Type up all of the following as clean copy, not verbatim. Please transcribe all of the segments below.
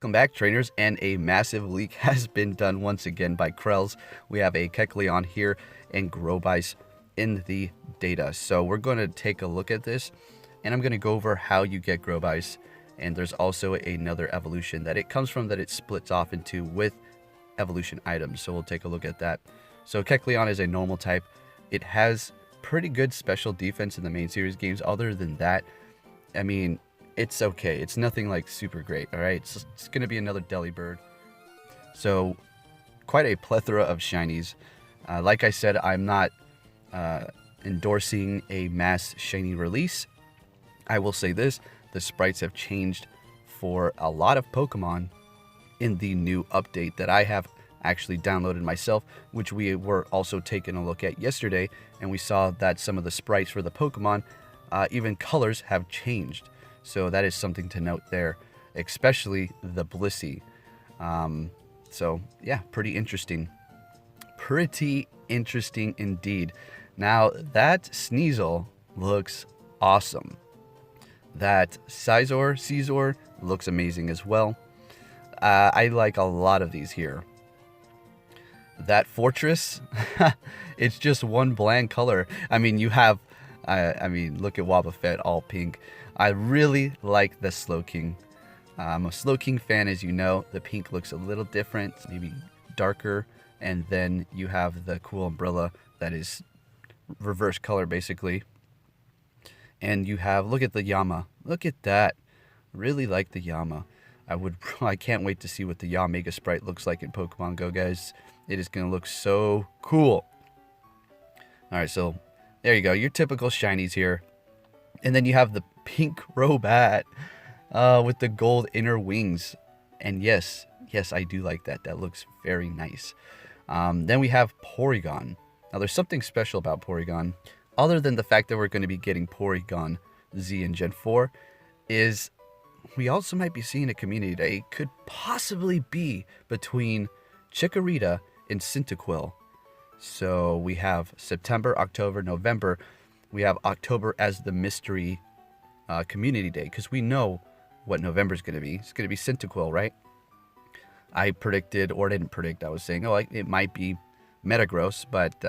Welcome back, trainers, and a massive leak has been done once again by Krells. We have a Kecleon here and Gorebyss in the data. So we're going to take a look at this, and I'm going to go over how you get Gorebyss. And there's also another evolution that it comes from that it splits off into with evolution items. So we'll take a look at that. So Kecleon is a normal type. It has pretty good special defense in the main series games. Other than that, I mean, it's okay. It's nothing like super great, all right? It's going to be another Delibird. So quite a plethora of shinies. Like I said, I'm not endorsing a mass shiny release. I will say this, the sprites have changed for a lot of Pokemon in the new update that I have actually downloaded myself, which we were also taking a look at yesterday, and we saw that some of the sprites for the Pokemon, even colors, have changed. So that is something to note there, especially the Blissey. So yeah, pretty interesting. Pretty interesting indeed. Now that Sneasel looks awesome. That Caesar looks amazing as well. I like a lot of these here. That Fortress, it's just one bland color. I mean, you have, I mean, look at Wobbuffet, all pink. I really like the Slowking. I'm a Slowking fan, as you know. The pink looks a little different, maybe darker. And then you have the cool umbrella that is reverse color, basically. And you have, look at the Yama. Look at that. Really like the Yama. I can't wait to see what the Yama Mega Sprite looks like in Pokemon Go, guys. It is going to look so cool. All right, so there you go. Your typical shinies here. And then you have the pink Crobat with the gold inner wings. And yes, I do like that. That looks very nice. Then we have Porygon. Now, there's something special about Porygon. Other than the fact that we're going to be getting Porygon Z in Gen 4, is we also might be seeing a community day. It could possibly be between Chikorita and Cyndaquil. So we have September, October, November. We have October as the mystery community day, because we know what November is going to be. It's going to be Cyndaquil, right? I predicted, or didn't predict, I was saying, oh, it might be Metagross, but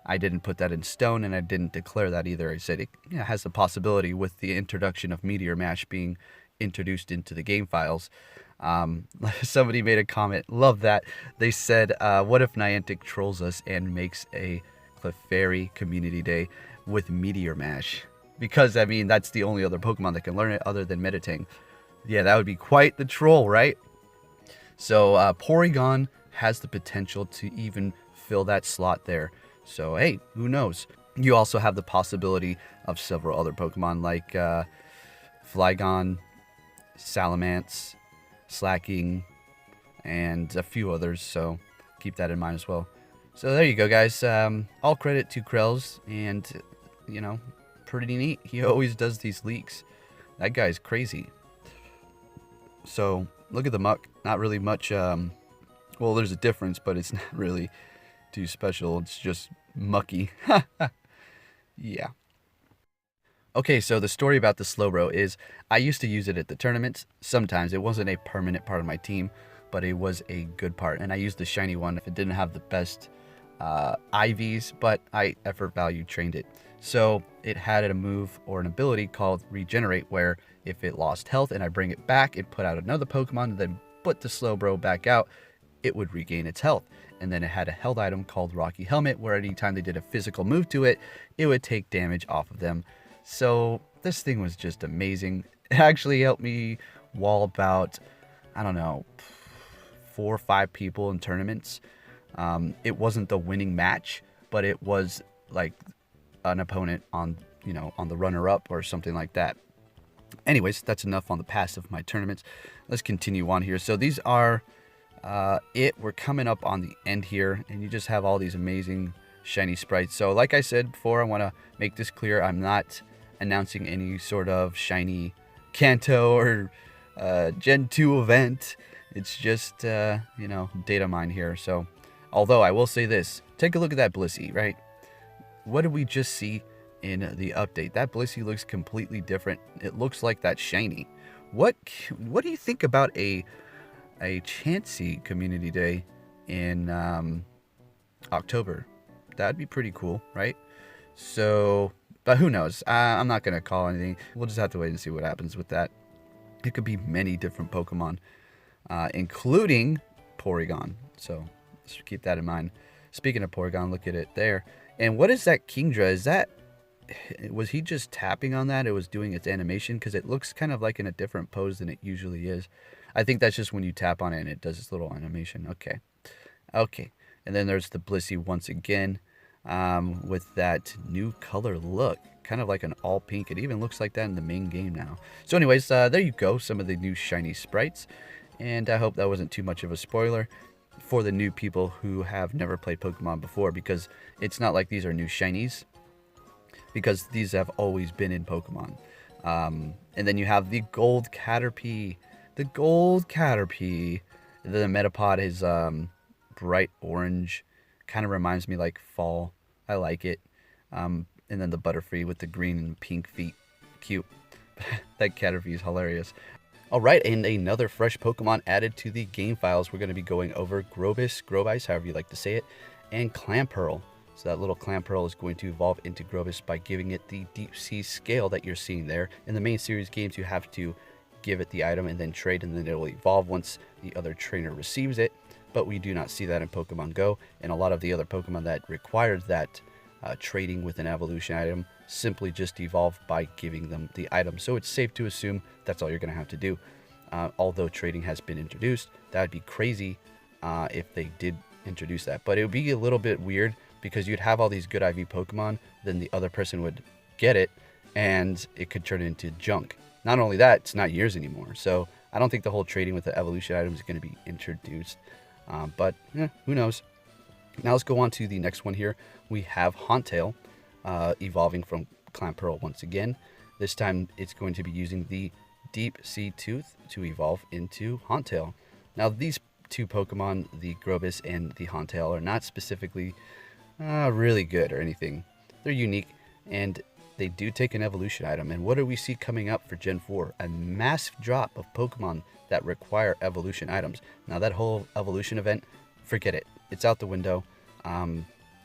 I didn't put that in stone, and I didn't declare that either. I said it has the possibility with the introduction of Meteor Mash being introduced into the game files. Somebody made a comment, love that. They said, what if Niantic trolls us and makes a Clefairy community day with Meteor Mash? Because, I mean, that's the only other Pokemon that can learn it other than Meditang. Yeah, that would be quite the troll, right? So, Porygon has the potential to even fill that slot there. So, hey, who knows? You also have the possibility of several other Pokemon like Flygon, Salamence, Slacking, and a few others. So, keep that in mind as well. So, there you go, guys. All credit to Krells, and, you know, pretty neat. He always does these leaks. That guy's crazy. So, look at the muck. Not really much, well, there's a difference, but it's not really too special. It's just mucky. Yeah. Okay, so the story about the Slowbro is I used to use it at the tournaments. Sometimes it wasn't a permanent part of my team, but it was a good part. And I used the shiny one if it didn't have the best IVs, but I effort value trained it. So it had a move or an ability called Regenerate, where if it lost health and I bring it back and put out another Pokemon and then put the Slowbro back out, it would regain its health. And then it had a held item called Rocky Helmet, where anytime they did a physical move to it, it would take damage off of them. So this thing was just amazing. It actually helped me wall about, I don't know, 4 or 5 people in tournaments. It wasn't the winning match, but it was like an opponent on, you know, on the runner-up or something like that. Anyways, that's enough on the past of my tournaments. Let's continue on here. So these are we're coming up on the end here, and you just have all these amazing shiny sprites. So like I said before, I want to make this clear. I'm not announcing any sort of shiny Kanto or Gen 2 event. It's just, you know, Datamine here. So, although I will say this, take a look at that Blissey, right? What did we just see in the update? That Blissey looks completely different. It looks like that shiny. What do you think about a a Chansey community day in October. That'd be pretty cool, right? So, but who knows? I'm not going to call anything. We'll just have to wait and see what happens with that. It could be many different Pokemon, including Porygon. So let's keep that in mind. Speaking of Porygon, look at it there. And what is that Kingdra? Was he just tapping on that? It was doing its animation, because it looks kind of like in a different pose than it usually is. I think that's just when you tap on it and it does this little animation. Okay. And then there's the Blissey once again, with that new color look, kind of like an all pink. It even looks like that in the main game now. So anyways, there you go, some of the new shiny sprites. And I hope that wasn't too much of a spoiler for the new people who have never played Pokemon before, because it's not like these are new shinies, because these have always been in Pokemon. And then you have the Gold Caterpie. The Gold Caterpie. The Metapod is bright orange. Kind of reminds me like fall. I like it. And then the Butterfree with the green and pink feet. Cute. That Caterpie is hilarious. Alright, and another fresh Pokemon added to the game files. We're going to be going over Gorebyss, however you like to say it, and Clamperl. So that little Clamperl is going to evolve into Gorebyss by giving it the Deep Sea scale that you're seeing there. In the main series games, you have to give it the item and then trade, and then it will evolve once the other trainer receives it. But we do not see that in Pokemon Go, and a lot of the other Pokemon that required that trading with an evolution item simply just evolve by giving them the item. So it's safe to assume that's all you're going to have to do. Although trading has been introduced, that would be crazy if they did introduce that. But it would be a little bit weird, because you'd have all these good IV Pokemon, then the other person would get it, and it could turn into junk. Not only that, it's not yours anymore. So I don't think the whole trading with the evolution item is going to be introduced. But who knows? Now let's go on to the next one here. We have Hauntail evolving from Clamperl once again. This time it's going to be using the Deep Sea Tooth to evolve into Hauntail. Now these two Pokemon, the Gorebyss and the Hauntail, are not specifically really good or anything. They're unique, and they do take an evolution item. And what do we see coming up for Gen 4? A massive drop of Pokemon that require evolution items. Now that whole evolution event, forget it. It's out the window.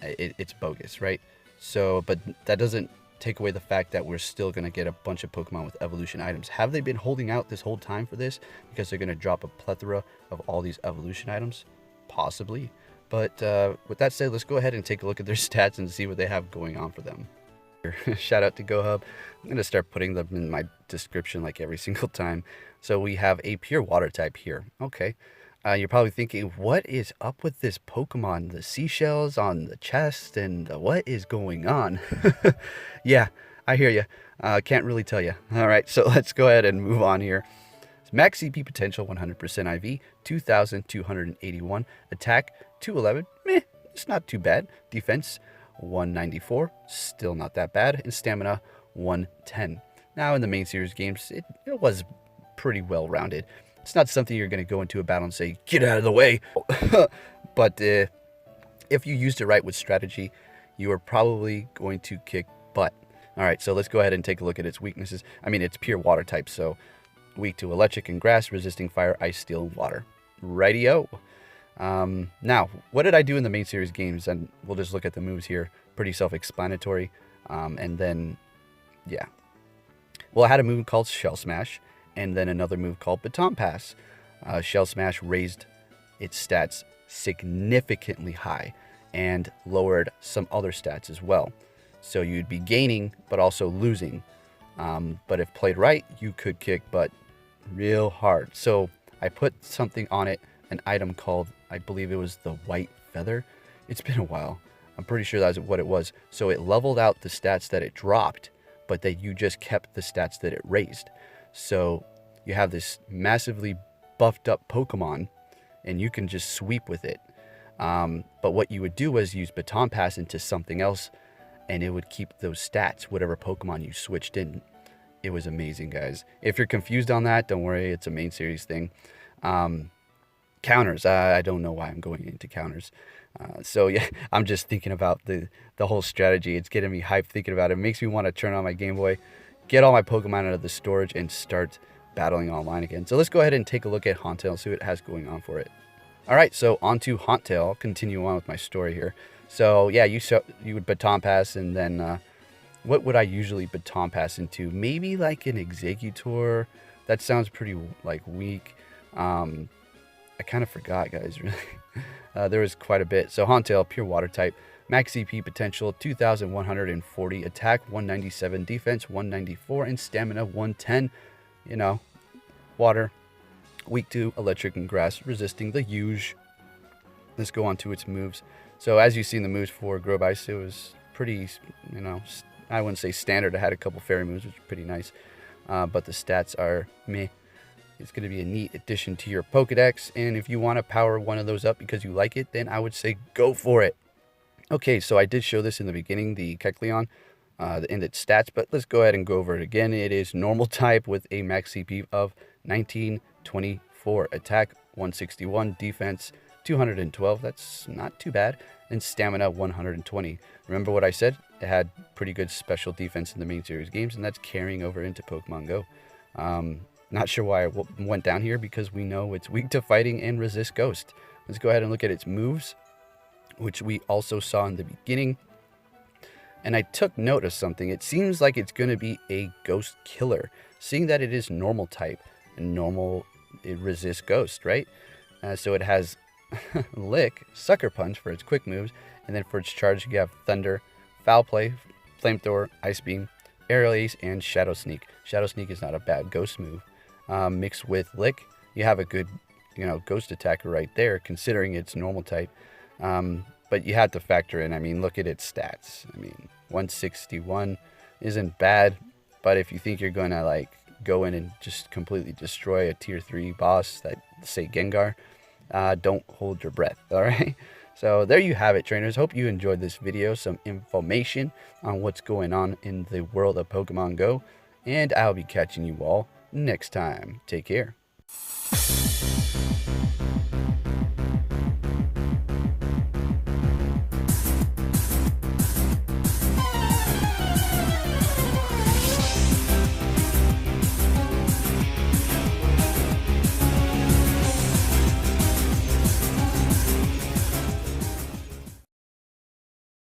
It's bogus, right? So, but that doesn't take away the fact that we're still going to get a bunch of Pokemon with evolution items. Have they been holding out this whole time for this because they're going to drop a plethora of all these evolution items? Possibly. But with that said, let's go ahead and take a look at their stats and see what they have going on for them. Shout out to GoHub. I'm going to start putting them in my description like every single time. So we have a pure water type here. Okay. You're probably thinking, what is up with this Pokemon? The seashells on the chest, and what is going on? Yeah, I hear you. Can't really tell you. All right, so let's go ahead and move on here. Max CP potential 100% IV, 2,281. Attack 211. It's not too bad. Defense 194. Still not that bad. And stamina 110. Now in the main series games, it was pretty well rounded. It's not something you're going to go into a battle and say, get out of the way. But if you used it right with strategy, you are probably going to kick butt. All right, so let's go ahead and take a look at its weaknesses. I mean, it's pure water type, so weak to electric and grass, resisting fire, ice, steel, water. Rightio. Now, what did I do in the main series games? And we'll just look at the moves here. Pretty self-explanatory. And then, yeah. Well, I had a move called Shell Smash, and then another move called Baton Pass. Shell Smash raised its stats significantly high and lowered some other stats as well. So you'd be gaining, but also losing. But if played right, you could kick butt real hard. So I put something on it, an item called, I believe it was the White Feather. It's been a while. I'm pretty sure that's what it was. So it leveled out the stats that it dropped, but that you just kept the stats that it raised. So you have this massively buffed up Pokemon, and you can just sweep with it. But what you would do was use Baton Pass into something else, and it would keep those stats, whatever Pokemon you switched in. It was amazing, guys. If you're confused on that, don't worry, it's a main series thing. Counters, I don't know why I'm going into counters. So yeah, I'm just thinking about the whole strategy. It's getting me hyped thinking about it. It makes me want to turn on my Game Boy, get all my Pokemon out of the storage, and start battling online again. So let's go ahead and take a look at Hauntail and see what it has going on for it. Alright, so on to Hauntail. I'll continue on with my story here. So yeah, you would baton pass, and then what would I usually baton pass into? Maybe like an Exeggutor. That sounds pretty like weak. I kind of forgot, guys, really. There was quite a bit. So Hauntail, pure water type. Max CP potential, 2,140. Attack, 197. Defense, 194. And stamina, 110. You know, water. Weak to electric and grass, resisting the huge. Let's go on to its moves. So as you see in the moves for Gorebyss, it was pretty, you know, I wouldn't say standard. I had a couple fairy moves, which is pretty nice. But the stats are meh. It's going to be a neat addition to your Pokedex, and if you want to power one of those up because you like it, then I would say go for it. Okay, so I did show this in the beginning, the Kecleon, in its stats, but let's go ahead and go over it again. It is normal type with a max CP of 1924, attack 161, defense 212, that's not too bad, and stamina 120. Remember what I said? It had pretty good special defense in the main series games, and that's carrying over into Pokemon Go. Not sure why I went down here, because we know it's weak to fighting and resist ghost. Let's go ahead and look at its moves, which we also saw in the beginning. And I took note of something. It seems like it's going to be a ghost killer, seeing that it is normal type, and normal, it resists ghost, right? So it has Lick, Sucker Punch for its quick moves, and then for its charge you have Thunder, Foul Play, Flamethrower, Ice Beam, Aerial Ace, and Shadow Sneak. Shadow Sneak is not a bad ghost move. Mixed with Lick, you have a good, you know, ghost attacker right there, considering it's normal type. But you have to factor in, I mean, look at its stats. I mean, 161 isn't bad, but if you think you're going to, like, go in and just completely destroy a tier 3 boss, that, say, Gengar, don't hold your breath, alright? So there you have it, trainers. Hope you enjoyed this video, some information on what's going on in the world of Pokemon Go, and I'll be catching you all next time. Take care.